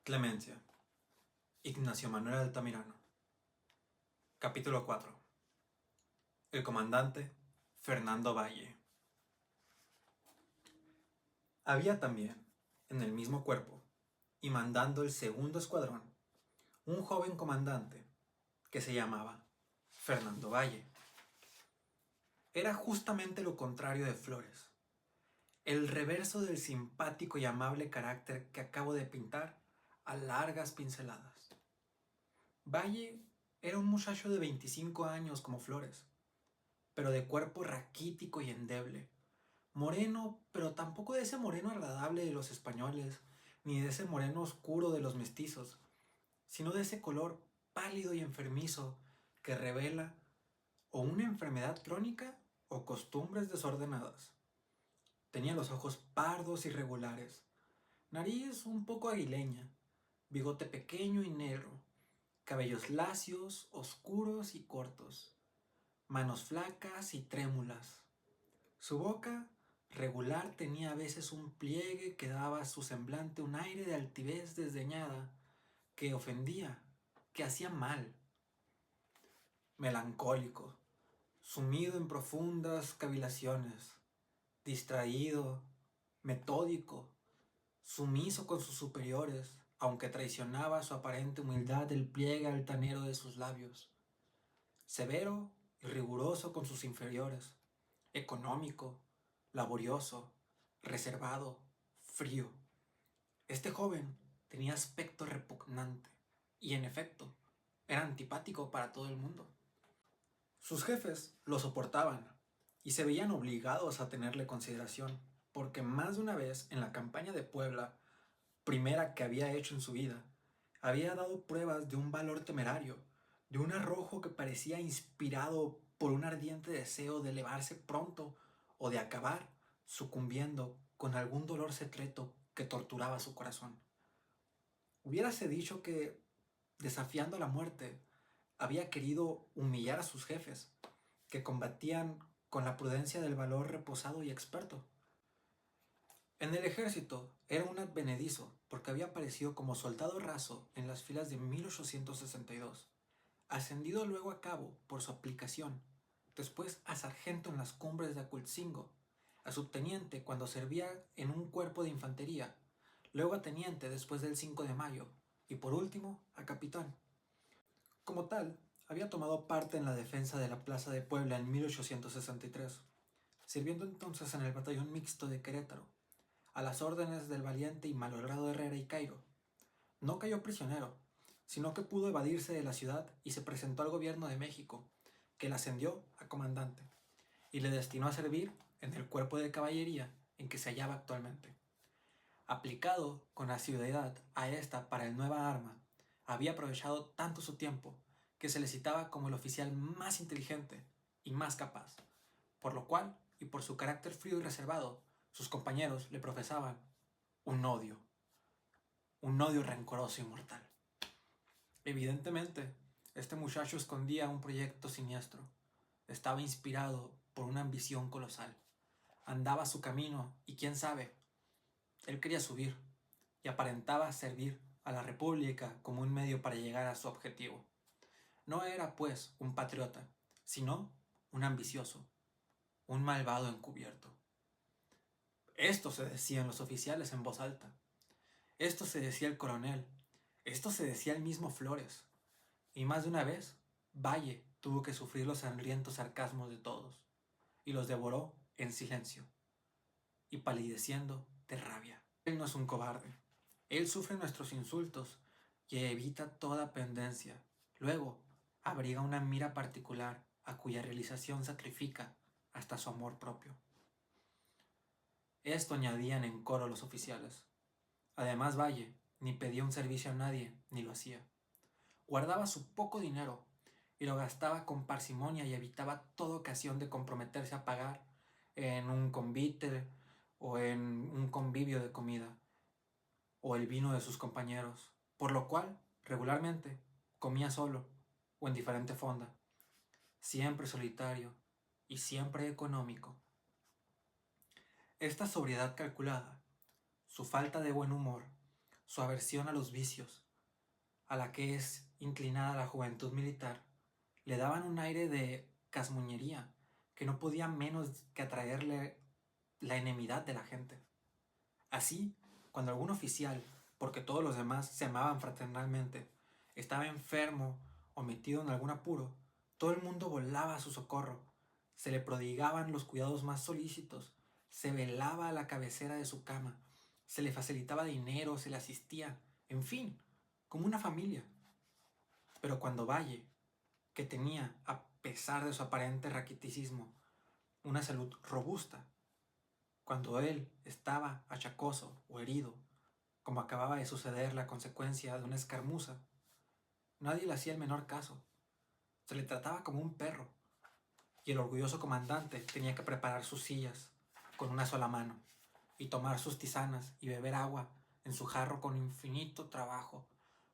Clemencia. Ignacio Manuel Altamirano. Capítulo 4. El comandante Fernando Valle. Había también, en el mismo cuerpo, y mandando el segundo escuadrón, un joven comandante que se llamaba Fernando Valle. Era justamente lo contrario de Flores, el reverso del simpático y amable carácter que acabo de pintar a largas pinceladas. Valle era un muchacho de 25 años como Flores, pero de cuerpo raquítico y endeble, moreno, pero tampoco de ese moreno agradable de los españoles, ni de ese moreno oscuro de los mestizos, sino de ese color pálido y enfermizo que revela o una enfermedad crónica o costumbres desordenadas. Tenía los ojos pardos y regulares, nariz un poco aguileña, bigote pequeño y negro, cabellos lacios, oscuros y cortos, manos flacas y trémulas. Su boca regular tenía a veces un pliegue que daba a su semblante un aire de altivez desdeñada, que ofendía, que hacía mal. Melancólico, sumido en profundas cavilaciones, distraído, metódico, sumiso con sus superiores, aunque traicionaba su aparente humildad el pliegue altanero de sus labios, severo y riguroso con sus inferiores, económico, laborioso, reservado, frío. Este joven tenía aspecto repugnante y, en efecto, era antipático para todo el mundo. Sus jefes lo soportaban y se veían obligados a tenerle consideración, porque más de una vez en la campaña de Puebla, primera que había hecho en su vida, había dado pruebas de un valor temerario, de un arrojo que parecía inspirado por un ardiente deseo de elevarse pronto o de acabar sucumbiendo con algún dolor secreto que torturaba su corazón. Hubiérase dicho que, desafiando a la muerte, había querido humillar a sus jefes, que combatían con la prudencia del valor reposado y experto. En el ejército era un advenedizo porque había aparecido como soldado raso en las filas de 1862, ascendido luego a cabo por su aplicación, después a sargento en las cumbres de Acultzingo, a subteniente cuando servía en un cuerpo de infantería, luego a teniente después del 5 de mayo y por último a capitán. Como tal, había tomado parte en la defensa de la Plaza de Puebla en 1863, sirviendo entonces en el batallón mixto de Querétaro, a las órdenes del valiente y malogrado Herrera y Cairo. No cayó prisionero, sino que pudo evadirse de la ciudad y se presentó al gobierno de México, que le ascendió a comandante y le destinó a servir en el cuerpo de caballería en que se hallaba actualmente. Aplicado con asiduidad a esta para el nueva arma, había aprovechado tanto su tiempo que se le citaba como el oficial más inteligente y más capaz, por lo cual, y por su carácter frío y reservado, sus compañeros le profesaban un odio rencoroso y mortal. Evidentemente, este muchacho escondía un proyecto siniestro. Estaba inspirado por una ambición colosal. Andaba su camino y quién sabe, él quería subir y aparentaba servir a la República como un medio para llegar a su objetivo. No era, pues, un patriota, sino un ambicioso, un malvado encubierto. Esto se decían los oficiales en voz alta. Esto se decía el coronel. Esto se decía el mismo Flores. Y más de una vez, Valle tuvo que sufrir los sangrientos sarcasmos de todos, y los devoró en silencio, y palideciendo de rabia. Él no es un cobarde. Él sufre nuestros insultos y evita toda pendencia. Luego, abriga una mira particular a cuya realización sacrifica hasta su amor propio. Esto añadían en coro los oficiales. Además, Valle ni pedía un servicio a nadie, ni lo hacía. Guardaba su poco dinero y lo gastaba con parsimonia y evitaba toda ocasión de comprometerse a pagar en un convite o en un convivio de comida o el vino de sus compañeros, por lo cual, regularmente, comía solo o en diferente fonda, siempre solitario y siempre económico. Esta sobriedad calculada, su falta de buen humor, su aversión a los vicios, a la que es inclinada la juventud militar, le daban un aire de casmuñería que no podía menos que atraerle la enemidad de la gente. Así, cuando algún oficial, porque todos los demás se amaban fraternalmente, estaba enfermo o metido en algún apuro, todo el mundo volaba a su socorro, se le prodigaban los cuidados más solícitos, se velaba a la cabecera de su cama, se le facilitaba dinero, se le asistía, en fin, como una familia. Pero cuando Valle, que tenía, a pesar de su aparente raquiticismo, una salud robusta, cuando él estaba achacoso o herido, como acababa de sucederle a consecuencia de una escarmuza, nadie le hacía el menor caso. Se le trataba como un perro, y el orgulloso comandante tenía que preparar sus sillas con una sola mano, y tomar sus tisanas y beber agua en su jarro con infinito trabajo,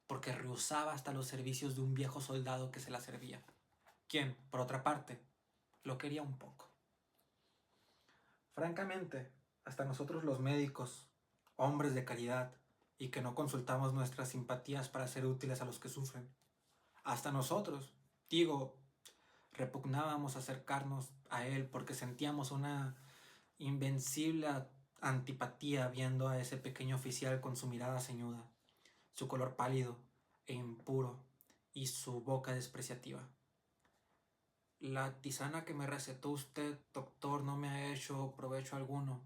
porque rehusaba hasta los servicios de un viejo soldado que se la servía, quien, por otra parte, lo quería un poco. Francamente, hasta nosotros los médicos, hombres de caridad, y que no consultamos nuestras simpatías para ser útiles a los que sufren, hasta nosotros, digo, repugnábamos acercarnos a él porque sentíamos una invencible antipatía viendo a ese pequeño oficial con su mirada ceñuda, su color pálido e impuro y su boca despreciativa. La tisana que me recetó usted, doctor, no me ha hecho provecho alguno,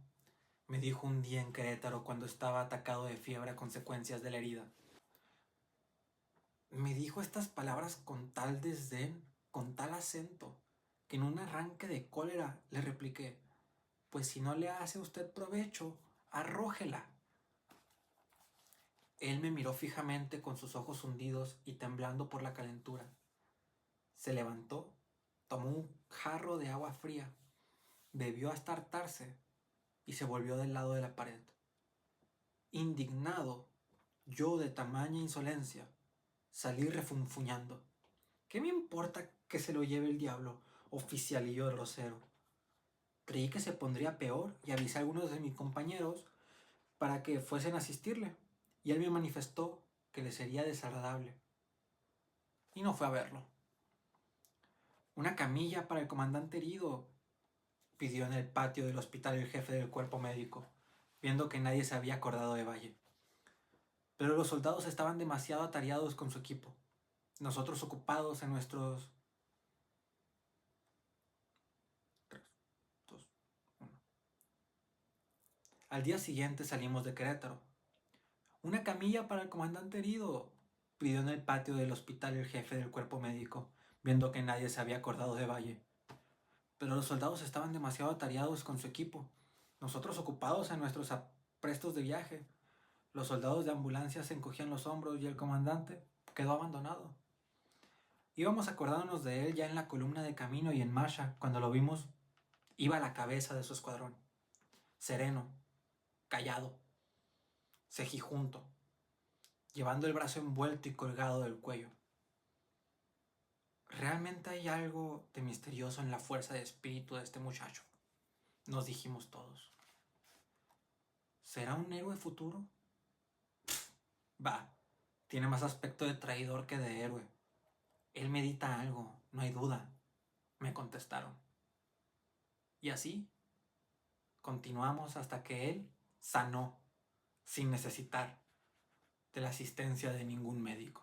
me dijo un día en Querétaro cuando estaba atacado de fiebre a consecuencias de la herida. Me dijo estas palabras con tal desdén, con tal acento, que en un arranque de cólera le repliqué: pues si no le hace a usted provecho, arrójela. Él me miró fijamente con sus ojos hundidos y temblando por la calentura. Se levantó, tomó un jarro de agua fría, bebió hasta hartarse y se volvió del lado de la pared. Indignado, yo de tamaña insolencia, salí refunfuñando. ¿Qué me importa que se lo lleve el diablo, oficialillo grosero? Creí que se pondría peor y avisé a algunos de mis compañeros para que fuesen a asistirle, y él me manifestó que le sería desagradable. Y no fue a verlo. Una camilla para el comandante herido, pidió en el patio del hospital el jefe del cuerpo médico, viendo que nadie se había acordado de Valle. Pero los soldados estaban demasiado atareados con su equipo, nosotros ocupados en nuestros... 3, 2, 1. Al día siguiente salimos de Querétaro. Una camilla para el comandante herido, pidió en el patio del hospital el jefe del cuerpo médico, viendo que nadie se había acordado de Valle. Pero los soldados estaban demasiado atareados con su equipo, nosotros ocupados en nuestros aprestos de viaje. Los soldados de ambulancia se encogían los hombros y el comandante quedó abandonado. Íbamos acordándonos de él ya en la columna de camino y en marcha, cuando lo vimos, iba a la cabeza de su escuadrón, sereno, callado, cejijunto, llevando el brazo envuelto y colgado del cuello. Realmente hay algo de misterioso en la fuerza de espíritu de este muchacho, nos dijimos todos. ¿Será un héroe futuro? Va, tiene más aspecto de traidor que de héroe. Él medita algo, no hay duda, me contestaron. Y así continuamos hasta que él sanó, sin necesitar de la asistencia de ningún médico.